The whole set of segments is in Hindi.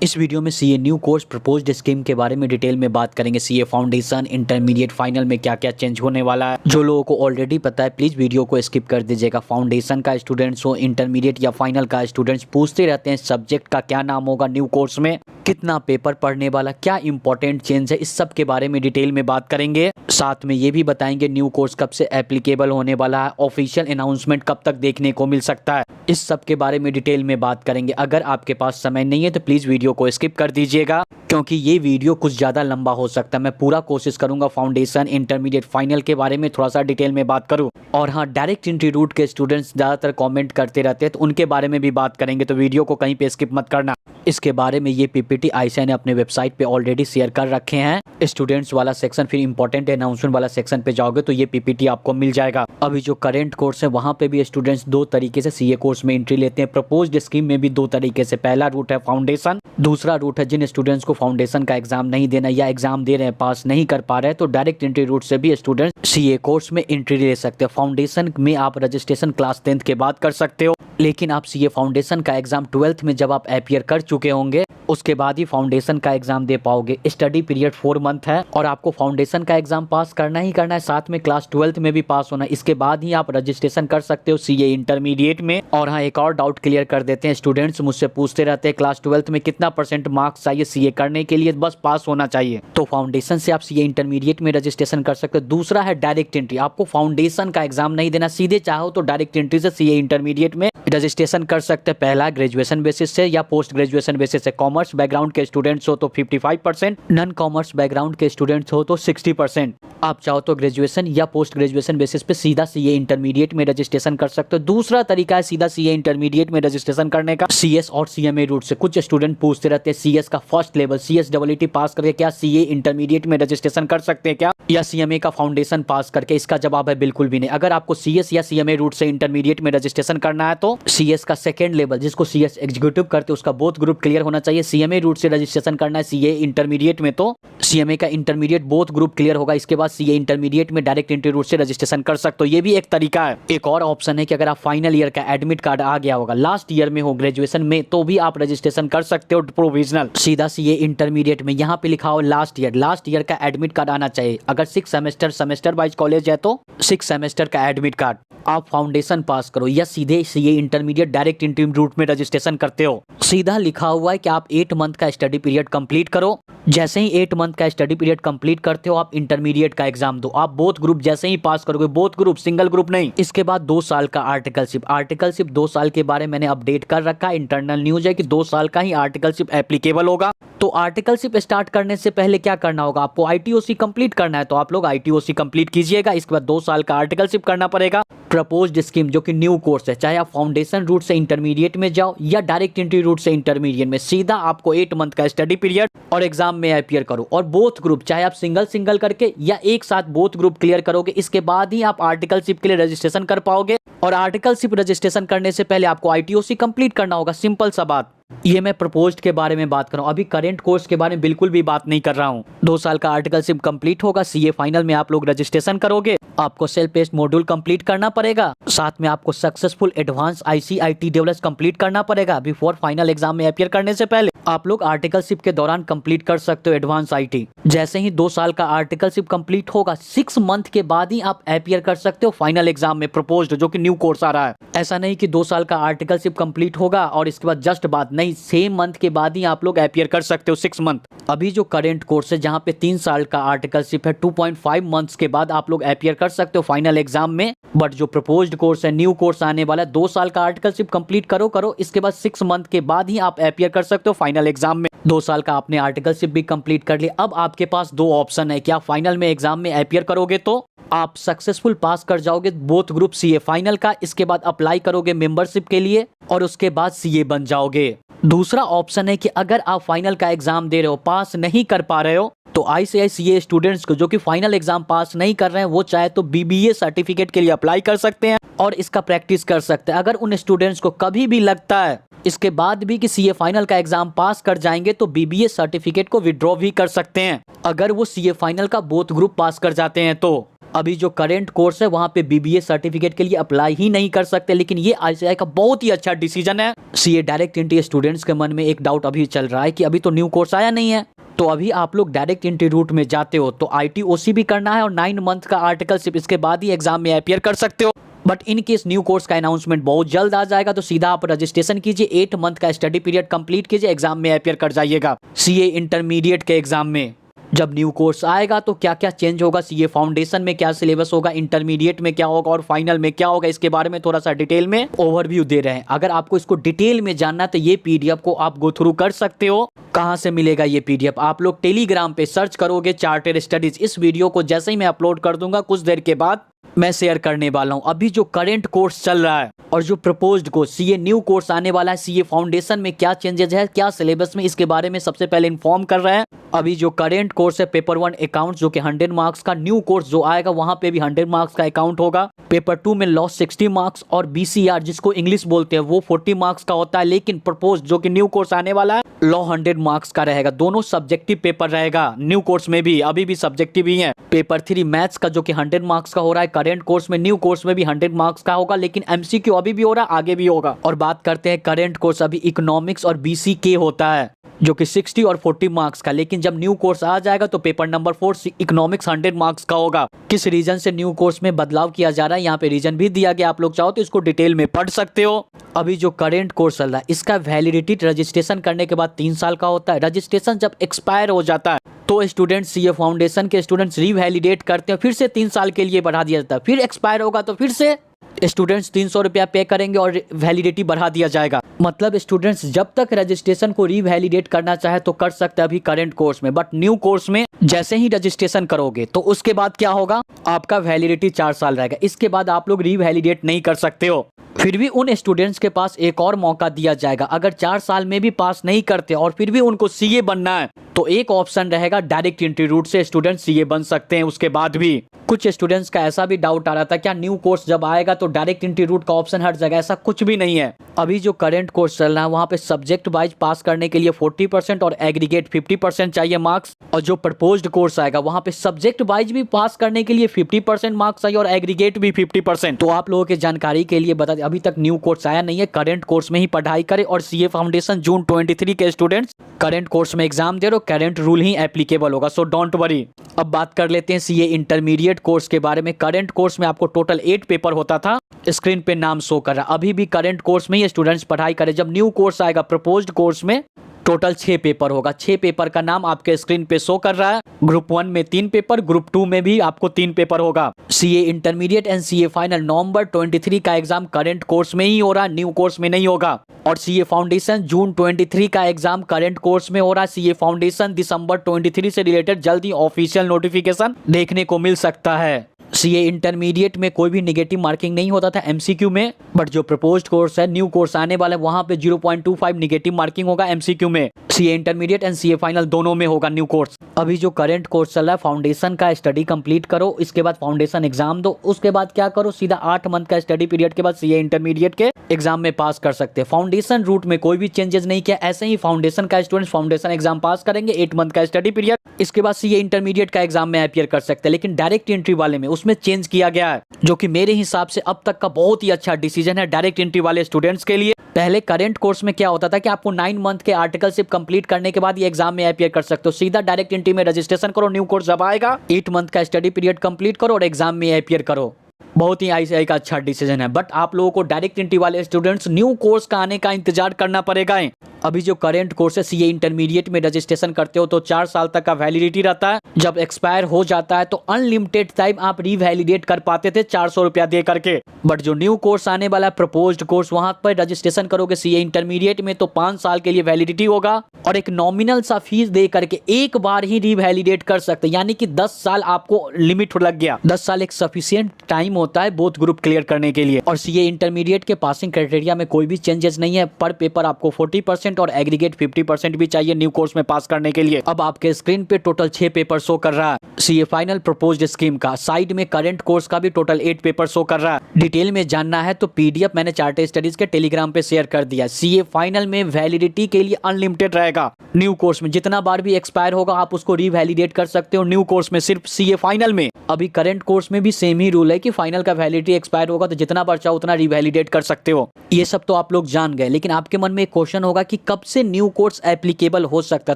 इस वीडियो में CA new course proposed scheme के बारे में डिटेल में बात करेंगे। सीए फाउंडेशन, इंटरमीडिएट, फाइनल में क्या क्या चेंज होने वाला है। जो लोगों को ऑलरेडी पता है प्लीज वीडियो को स्किप कर दीजिएगा। फाउंडेशन का स्टूडेंट्स हो, इंटरमीडिएट या फाइनल का स्टूडेंट्स पूछते रहते हैं सब्जेक्ट का क्या नाम होगा न्यू कोर्स में, कितना पेपर पढ़ने वाला, क्या इंपॉर्टेंट चेंज है, इस सब के बारे में डिटेल में बात करेंगे। साथ में ये भी बताएंगे न्यू कोर्स कब से एप्लीकेबल होने वाला है, ऑफिशियल अनाउंसमेंट कब तक देखने को मिल सकता है, इस सब के बारे में डिटेल में बात करेंगे। अगर आपके पास समय नहीं है तो प्लीज वीडियो को स्किप कर दीजिएगा, क्योंकि ये वीडियो कुछ ज़्यादा लंबा हो सकता है। मैं पूरा कोशिश करूंगा फाउंडेशन, इंटरमीडिएट, फाइनल के बारे में थोड़ा सा डिटेल में बात करूं। और हाँ, डायरेक्ट एंट्री रूट के स्टूडेंट्स ज़्यादातर कमेंट करते रहते हैं तो उनके बारे में भी बात करेंगे, तो वीडियो को कहीं पे स्किप मत करना। इसके बारे में ये पीपीटी आईसीएआई ने अपने वेबसाइट पे ऑलरेडी शेयर कर रखे हैं। स्टूडेंट्स वाला सेक्शन, फिर इंपॉर्टेंट अनाउंसमेंट वाला सेक्शन पे जाओगे तो ये पीपीटी आपको मिल जाएगा। अभी जो करेंट कोर्स है वहाँ पे भी स्टूडेंट्स दो तरीके से सीए कोर्स में एंट्री लेते हैं। प्रपोज्ड स्कीम में भी दो तरीके से, पहला रूट है फाउंडेशन, दूसरा रूट है जिन स्टूडेंट्स को फाउंडेशन का एग्जाम नहीं देना या एग्जाम दे रहे हैं पास नहीं कर पा रहे हैं तो डायरेक्ट एंट्री रूट से भी स्टूडेंट्स सीए कोर्स में एंट्री ले सकते हैं। फाउंडेशन में आप रजिस्ट्रेशन क्लास 10th के बाद कर सकते हो, लेकिन आप सीए फाउंडेशन का एग्जाम 12th में जब आप अपीयर कर चुके होंगे उसके बाद ही फाउंडेशन का एग्जाम दे पाओगे। स्टडी पीरियड 4 मंथ है और आपको फाउंडेशन का एग्जाम पास करना ही करना है, साथ में क्लास 12th में भी पास होना है। इसके बाद ही आप रजिस्ट्रेशन कर सकते हो सीए इंटरमीडिएट में। और हाँ, एक और डाउट क्लियर कर देते हैं, स्टूडेंट्स मुझसे पूछते रहते हैं क्लास 12th में कितना % मार्क्स चाहिए सीए करने के लिए, बस पास होना चाहिए। तो फाउंडेशन से आप सीए इंटरमीडिएट में रजिस्ट्रेशन कर सकते हो। दूसरा है डायरेक्ट एंट्री, आपको फाउंडेशन का एग्जाम नहीं देना, सीधे चाहो तो डायरेक्ट एंट्री से सीए इंटरमीडिएट में रजिस्ट्रेशन कर सकते हैं। पहला ग्रेजुएशन बेसिस से या पोस्ट ग्रेजुएशन बेसिस से। कॉमर्स बैकग्राउंड के स्टूडेंट्स हो तो 55%, नॉन कॉमर्स बैकग्राउंड के स्टूडेंट्स हो तो 60%। आप चाहो तो ग्रेजुएशन या पोस्ट ग्रेजुएशन बेसिस पे सीधा सीए इंटरमीडिएट में रजिस्ट्रेशन कर सकते हो। दूसरा तरीका है सीधा सीए इंटरमीडिएट में रजिस्ट्रेशन करने का सीएस और सीएमए रूट से। कुछ स्टूडेंट पूछते रहते हैं सीएस का फर्स्ट लेवल सीएसईटी पास करके क्या सीए इंटरमीडिएट में रजिस्ट्रेशन कर सकते हैं क्या, या सीएमए का फाउंडेशन पास करके। इसका जवाब है बिल्कुल भी नहीं। अगर आपको सीएस या सीएमए रूट से इंटरमीडिएट में रजिस्ट्रेशन करना है तो सीएस का सेकंड लेवल जिसको सीएस एग्जीक्यूटिव करते हैं उसका बोथ ग्रुप क्लियर होना चाहिए। सीएमए रूट से रजिस्ट्रेशन करना है सीए इंटरमीडिएट में तो सीएमए का इंटरमीडिएट बोथ ग्रुप क्लियर होगा, इसके बाद सीए इंटरमीडिएट में डायरेक्ट एंट्री रूट से रजिस्ट्रेशन कर सकते हो। ये भी एक तरीका है। एक और ऑप्शन है कि अगर आप फाइनल ईयर का एडमिट कार्ड आ गया होगा, लास्ट ईयर में हो ग्रेजुएशन में, तो भी आप रजिस्ट्रेशन कर सकते हो प्रोविजनल सीधा सीए इंटरमीडिएट में। यहाँ पे लिखा हो लास्ट ईयर का एडमिट कार्ड आना चाहिए। अगर 6 सेमेस्टर वाइज कॉलेज है तो 6 सेमेस्टर का एडमिट कार्ड। आप फाउंडेशन पास करो या सीधे CA intermediate direct entry route में रजिस्ट्रेशन करते हो, सीधा लिखा हुआ है कि आप 8 मंथ का स्टडी पीरियड कंप्लीट करो। जैसे ही 8 मंथ का स्टडी पीरियड कंप्लीट करते हो आप इंटरमीडिएट का एग्जाम दो। आप बोथ ग्रुप जैसे ही पास करोगे, बोथ ग्रुप, सिंगल ग्रुप नहीं। इसके बाद 2 साल का आर्टिकलशिप 2 साल के बारे में मैंने अपडेट कर रखा है। इंटरनल न्यूज है कि 2 साल का ही आर्टिकलशिप एप्लीकेबल होगा। तो आर्टिकलशिप स्टार्ट करने से पहले क्या करना होगा, आपको आईटीओसी कंप्लीट करना है तो आप लोग आईटीओसी कंप्लीट कीजिएगा। इसके बाद 2 साल का आर्टिकलशिप करना पड़ेगा। प्रपोज्ड स्कीम जो कि न्यू कोर्स है, चाहे आप फाउंडेशन रूट से इंटरमीडिएट में जाओ या डायरेक्ट एंट्री रूट से इंटरमीडिएट में, सीधा आपको 8 मंथ का स्टडी पीरियड और एग्जाम में अपीयर करो। और बोथ ग्रुप, चाहे आप सिंगल करके या एक साथ बोथ ग्रुप क्लियर करोगे, इसके बाद ही आप आर्टिकलशिप के लिए रजिस्ट्रेशन कर पाओगे। और आर्टिकलशिप रजिस्ट्रेशन करने से पहले आपको आईटीओसी कंप्लीट करना होगा, सिंपल सा बात। ये मैं प्रपोज्ड के बारे में बात कर रहा हूँ, अभी करेंट कोर्स के बारे में बिल्कुल भी बात नहीं कर रहा हूँ। 2 साल का आर्टिकलशिप कंप्लीट होगा, सीए फाइनल में आप लोग रजिस्ट्रेशन करोगे, आपको सेल्फ टेस्ट मॉड्यूल कंप्लीट करना पड़ेगा, साथ में आपको successful advance ICIT develop complete करना पड़ेगा बिफोर फाइनल एग्जाम में अपीयर करने से पहले। आप लोग आर्टिकलशिप के दौरान कंप्लीट कर सकते हो एडवांस आईटी। जैसे ही 2 साल का आर्टिकलशिप कंप्लीट होगा, 6 मंथ के बाद ही आप अपीयर कर सकते हो फाइनल एग्जाम में प्रपोज्ड जो कि न्यू कोर्स आ रहा है। ऐसा नहीं कि 2 साल का आर्टिकलशिप कंप्लीट होगा और इसके बाद जस्ट बात नहीं, सेम मंथ के बाद ही आप लोग अपीयर कर सकते हो 6 मंथ। अभी जो करेंट कोर्स है जहाँ पे 3 साल का आर्टिकलशिप है, 2.5 मंथ्स के बाद आप लोग अपीयर कर सकते हो फाइनल एग्जाम में। बट जो प्रपोज्ड कोर्स है, न्यू कोर्स आने वाला है, 2 साल का आर्टिकलशिप कंप्लीट करो, इसके बाद 6 मंथ के बाद ही आप अपीयर कर सकते हो फाइनल एग्जाम में। 2 साल का आपने आर्टिकलशिप भी कंप्लीट कर लिया। अब आपके पास 2 ऑप्शन है, क्या फाइनल में एग्जाम में अपीयर करोगे तो आप सक्सेसफुल पास कर जाओगे बोथ ग्रुप सीए फाइनल का, इसके बाद अप्लाई करोगे मेंबरशिप के लिए और उसके बाद सीए बन जाओगे। दूसरा ऑप्शन है कि अगर आप फाइनल का एग्जाम दे रहे हो, पास नहीं कर पा रहे हो, तो आईसीआई सीए स्टूडेंट्स को जो कि फाइनल एग्जाम पास नहीं कर रहे हैं, वो चाहे तो बीबीए सर्टिफिकेट के लिए अप्लाई कर सकते हैं और इसका प्रैक्टिस कर सकते हैं। अगर उन स्टूडेंट्स को कभी भी लगता है इसके बाद भी कि सीए फाइनल का एग्जाम पास कर जाएंगे तो बीबीए सर्टिफिकेट को विड्रॉ भी कर सकते हैं, अगर वो सीए फाइनल का बोथ ग्रुप पास कर जाते हैं तो। अभी जो करंट कोर्स है वहाँ पे बीबीए सर्टिफिकेट के लिए अप्लाई ही नहीं कर सकते, लेकिन ये आईसीएआई का बहुत ही अच्छा डिसीजन है। सीए डायरेक्ट एंट्री स्टूडेंट्स के मन में एक डाउट अभी चल रहा है कि अभी तो न्यू कोर्स आया नहीं है, तो अभी आप लोग डायरेक्ट एंट्री रूट में जाते हो तो आईटीओसी भी करना है और 9 मंथ का आर्टिकलशिप, इसके बाद ही एग्जाम में अपीयर कर सकते हो। But in case new course का अनाउंसमेंट बहुत जल्द आ जाएगा तो सीधा आप रजिस्ट्रेशन कीजिए, 8 मंथ का स्टडी पीरियड कंप्लीट कीजिए, एग्जाम में अपीयर कर जाइएगा सीए इंटरमीडिएट के एग्जाम में। जब न्यू कोर्स आएगा तो क्या क्या चेंज होगा, सीए फाउंडेशन में क्या सिलेबस होगा, इंटरमीडिएट में क्या होगा और फाइनल में क्या होगा, इसके बारे में थोड़ा सा डिटेल में ओवरव्यू दे रहे हैं। अगर आपको इसको डिटेल में जानना है तो ये पीडीएफ को आप गो थ्रू कर सकते हो। कहां से मिलेगा ये पीडीएफ, आप लोग टेलीग्राम पे सर्च करोगे चार्टेड स्टडीज। इस वीडियो को जैसे ही मैं अपलोड कर दूंगा कुछ देर के बाद मैं शेयर करने वाला हूं। अभी जो करंट कोर्स चल रहा है और जो proposed course CA new course आने वाला है, सीए फाउंडेशन में क्या चेंजेस है, क्या सिलेबस में, इसके बारे में सबसे पहले इन्फॉर्म कर रहे हैं। अभी जो करंट कोर्स है पेपर 1 अकाउंट जो कि 100 मार्क्स का, न्यू कोर्स जो आएगा वहां पे भी 100 मार्क्स का अकाउंट होगा। पेपर 2 में लॉ 60 मार्क्स और बीसीआर जिसको इंग्लिश बोलते हैं वो 40 मार्क्स का होता है, लेकिन प्रपोज जो कि न्यू कोर्स आने वाला है लॉ 100 मार्क्स का रहेगा। दोनों सब्जेक्टिव पेपर रहेगा न्यू कोर्स में भी, अभी भी सब्जेक्टिव ही है। पेपर 3 मैथ्स का जो कि 100 मार्क्स का हो रहा है करंट कोर्स में, न्यू कोर्स में भी 100 मार्क्स का होगा, लेकिन एमसीक्यू अभी भी हो रहा है, आगे भी होगा। और बात करते हैं करंट कोर्स, अभी इकोनॉमिक्स और बीसीके होता है जो कि 60 और 40 मार्क्स का, लेकिन जब न्यू कोर्स आ जाएगा तो पेपर नंबर 4 इकोनॉमिक्स 100 मार्क्स का होगा। किस रीजन से न्यू कोर्स में बदलाव किया जा रहा है यहाँ पे रीजन भी दिया गया, आप लोग चाहो तो इसको डिटेल में पढ़ सकते हो। अभी जो करंट कोर्स चल रहा है इसका वैलिडिटी रजिस्ट्रेशन करने के बाद 3 साल का होता है। रजिस्ट्रेशन जब एक्सपायर हो जाता है तो स्टूडेंट्स सीए फाउंडेशन के स्टूडेंट्स रीवैलिडेट करते हैं, फिर से 3 साल के लिए बढ़ा दिया जाता है। फिर एक्सपायर होगा तो फिर से स्टूडेंट्स 300 रुपया पे करेंगे और वैलिडिटी बढ़ा दिया जाएगा। मतलब स्टूडेंट्स जब तक रजिस्ट्रेशन को रीवैलिडेट करना चाहे तो कर सकते हैं अभी करंट कोर्स में, बट न्यू कोर्स में जैसे ही रजिस्ट्रेशन करोगे तो उसके बाद क्या होगा, आपका वैलिडिटी 4 साल रहेगा, इसके बाद आप लोग रीवैलिडेट नहीं कर सकते हो। फिर भी उन स्टूडेंट्स के पास एक और मौका दिया जाएगा, अगर 4 साल में भी पास नहीं करते और फिर भी उनको सीए बनना है तो एक ऑप्शन रहेगा डायरेक्ट एंट्री रूट से स्टूडेंट सीए बन सकते हैं। उसके बाद भी कुछ स्टूडेंट्स का ऐसा भी डाउट आ रहा था क्या न्यू कोर्स जब आएगा तो डायरेक्ट एंट्री रूट का ऑप्शन हट जाएगा, ऐसा कुछ भी नहीं है। अभी जो करंट कोर्स चल रहा है वहां पे सब्जेक्ट वाइज पास करने के लिए 40% और एग्रीगेट 50% चाहिए मार्क्स, और जो प्रपोज्ड कोर्स आएगा वहां पे सब्जेक्ट वाइज भी पास करने के लिए 50% मार्क्स चाहिए और एग्रीगेट भी 50%। तो आप लोगों के जानकारी के लिए बता दें अभी तक न्यू कोर्स आया नहीं है, करंट कोर्स में ही पढ़ाई करें। और सीए फाउंडेशन जून 23 के स्टूडेंट्स करंट कोर्स में एग्जाम दे रहे हो, करंट रूल ही एप्लीकेबल होगा, सो डोंट वरी। अब बात कर लेते हैं सीए इंटरमीडिएट कोर्स के बारे में। करंट कोर्स में आपको टोटल 8 पेपर होता था, स्क्रीन पे नाम शो कर रहा है। अभी भी करंट कोर्स में ही स्टूडेंट्स पढ़ाई करें, जब न्यू कोर्स आएगा प्रपोज्ड कोर्स में टोटल 6 पेपर होगा। 6 पेपर का नाम आपके स्क्रीन पे शो कर रहा है। ग्रुप 1 में 3 पेपर, ग्रुप 2 में भी आपको 3 पेपर होगा। CA intermediate and CA final November 23 का एग्जाम करंट कोर्स में ही हो रहा है, न्यू कोर्स में नहीं होगा। और सीए फाउंडेशन जून 23 का एग्जाम करंट कोर्स में हो रहा है। सीए फाउंडेशन दिसंबर 23 से रिलेटेड जल्द ही ऑफिशियल नोटिफिकेशन देखने को मिल सकता है। सीए इंटरमीडिएट में कोई भी नेगेटिव मार्किंग नहीं होता था एमसीक्यू में, बट जो प्रपोज्ड कोर्स है न्यू कोर्स आने वाला है वहां पे 0.25 नेगेटिव मार्किंग होगा एमसीक्यू में। CA intermediate and CA final दोनों में होगा न्यू कोर्स। अभी जो करंट कोर्स चल रहा है फाउंडेशन का स्टडी कंप्लीट करो, इसके बाद फाउंडेशन एग्जाम दो, उसके बाद क्या करो सीधा 8 मंथ का स्टडी पीरियड के बाद सीए इंटरमीडिएट के एग्जाम में पास कर सकते हैं। फाउंडेशन रूट में कोई भी चेंजेस नहीं किया, ऐसे ही फाउंडेशन का स्टूडेंट फाउंडेशन एग्जाम पास करेंगे 8 मंथ का स्टडी पीरियड, इसके बाद सीए इंटरमीडिएट का एग्जाम में अपीयर कर सकते हैं। लेकिन डायरेक्ट एंट्री वाले में उसमें चेंज किया गया है, जो कि मेरे हिसाब से अब तक का बहुत ही अच्छा डिसीजन है डायरेक्ट एंट्री वाले स्टूडेंट्स के लिए। पहले करंट कोर्स में क्या होता था कि आपको 9 मंथ के आर्टिकलशिप कंप्लीट करने के बाद ये एग्जाम में अपीयर कर सकते हो, सीधा डायरेक्ट एंट्री में रजिस्ट्रेशन करो, न्यू कोर्स जब आएगा 8 मंथ का स्टडी पीरियड कंप्लीट करो और एग्जाम में अपीयर करो। बहुत ही आईसीआई का अच्छा डिसीजन है, बट आप लोगों को डायरेक्ट एंट्री वाले स्टूडेंट्स न्यू कोर्स का आने का इंतजार करना पड़ेगा। अभी जो करंट कोर्स है सीए इंटरमीडिएट में रजिस्ट्रेशन करते हो तो 4 साल तक का वैलिडिटी रहता है, जब एक्सपायर हो जाता है तो अनलिमिटेड टाइम आप रीवैलिडेट कर पाते थे 400 रुपया दे करके। बट जो न्यू कोर्स आने वाला है प्रपोज्ड कोर्स, वहां पर रजिस्ट्रेशन करोगे सीए इंटरमीडिएट में तो 5 साल के लिए वैलिडिटी होगा और एक नॉमिनल सा फीस दे करके एक बार ही रीवैलिडेट कर सकते, यानी कि 10 साल आपको लिमिट लग गया। 10 साल एक सफिशिएंट टाइम होता है बोथ ग्रुप क्लियर करने के लिए। और सीए इंटरमीडिएट के पासिंग क्राइटेरिया में कोई भी चेंजेस नहीं है, पर पेपर आपको 40% 50% और एग्रीगेट 50% भी चाहिए न्यू कोर्स में पास करने के लिए। अब आपके स्क्रीन पे टोटल 6 पेपर शो कर रहा है सीए फाइनल प्रपोज्ड स्कीम का। साइड में करंट कोर्स का भी टोटल 8 पेपर शो कर रहा है। डिटेल में जानना है तो पीडीएफ मैंने चार्ट स्टडीज के टेलीग्राम पे शेयर कर दिया। सीए फाइनल में वैलिडिटी के लिए अनलिमिटेड रहेगा। न्यू कोर्स में जितना बार भी एक्सपायर होगा आप उसको रीवैलिडेट कर सकते हो। न्यू कोर्स में सिर्फ सीए फाइनल में। अभी करंट कोर्स में भी सेम ही रूल है कि फाइनल का वैलिडिटी एक्सपायर होगा तो जितना बार चाहो उतना रीवैलिडेट कर सकते हो। ये सब तो आप लोग जान गए, लेकिन आपके मन में एक क्वेश्चन होगा कि कब से न्यू कोर्स एप्लीकेबल हो सकता है।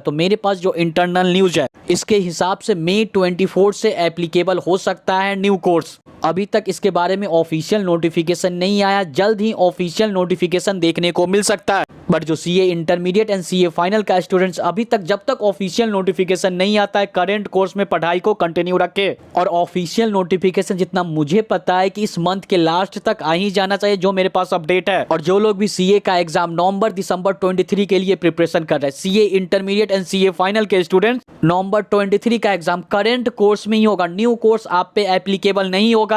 तो मेरे पास जो इंटरनल न्यूज है इसके हिसाब से मई 24 से एप्लीकेबल हो सकता है न्यू कोर्स। अभी तक इसके बारे में ऑफिशियल नोटिफिकेशन नहीं आया, जल्द ही ऑफिशियल नोटिफिकेशन देखने को मिल सकता है। बट जो CA intermediate and CA final का स्टूडेंट्स अभी तक जब तक ऑफिशियल नोटिफिकेशन नहीं आता है करंट कोर्स में पढ़ाई को कंटिन्यू रखे। और ऑफिशियल नोटिफिकेशन जितना मुझे पता है कि इस मंथ के लास्ट तक आ ही जाना चाहिए, जो मेरे पास अपडेट है। और जो लोग भी सीए का एग्जाम नवंबर दिसंबर 23 के लिए प्रिपरेशन कर रहे हैं, CA intermediate and CA final के स्टूडेंट्स, नवंबर 23 का एग्जाम करंट कोर्स में ही होगा। न्यू कोर्स आप पे एप्लीकेबल नहीं होगा।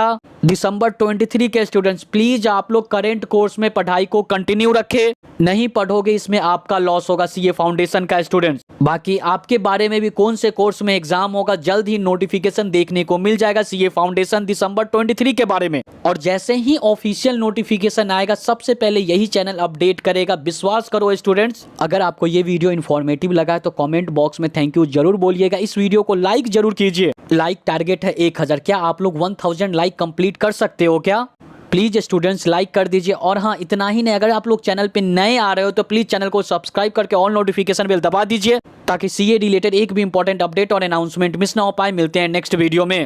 दिसंबर 23 के स्टूडेंट्स प्लीज आप लोग करंट कोर्स में पढ़ाई को कंटिन्यू रखें। नहीं पढ़ोगे इसमें आपका लॉस होगा सीए फाउंडेशन का स्टूडेंट्स। बाकी आपके बारे में भी कौन से कोर्स में एग्जाम होगा जल्द ही नोटिफिकेशन देखने को मिल जाएगा सीए फाउंडेशन दिसंबर 23 के बारे में। और जैसे ही ऑफिशियल नोटिफिकेशन आएगा सबसे पहले यही चैनल अपडेट करेगा। विश्वास करो स्टूडेंट्स। अगर आपको ये वीडियो इन्फॉर्मेटिव लगा है तो कमेंट बॉक्स में थैंक यू जरूर बोलिएगा। इस वीडियो को लाइक जरूर कीजिए। लाइक टारगेट है 1000। क्या आप लोग 1000 लाइक कंप्लीट कर सकते हो क्या? प्लीज स्टूडेंट्स लाइक कर दीजिए। और हाँ, इतना ही नहीं, अगर आप लोग चैनल पे नए आ रहे हो तो प्लीज चैनल को सब्सक्राइब करके ऑल नोटिफिकेशन बेल दबा दीजिए ताकि सीए रिलेटेड एक भी इंपॉर्टेंट अपडेट और अनाउंसमेंट मिस ना हो पाए। मिलते हैं नेक्स्ट वीडियो में।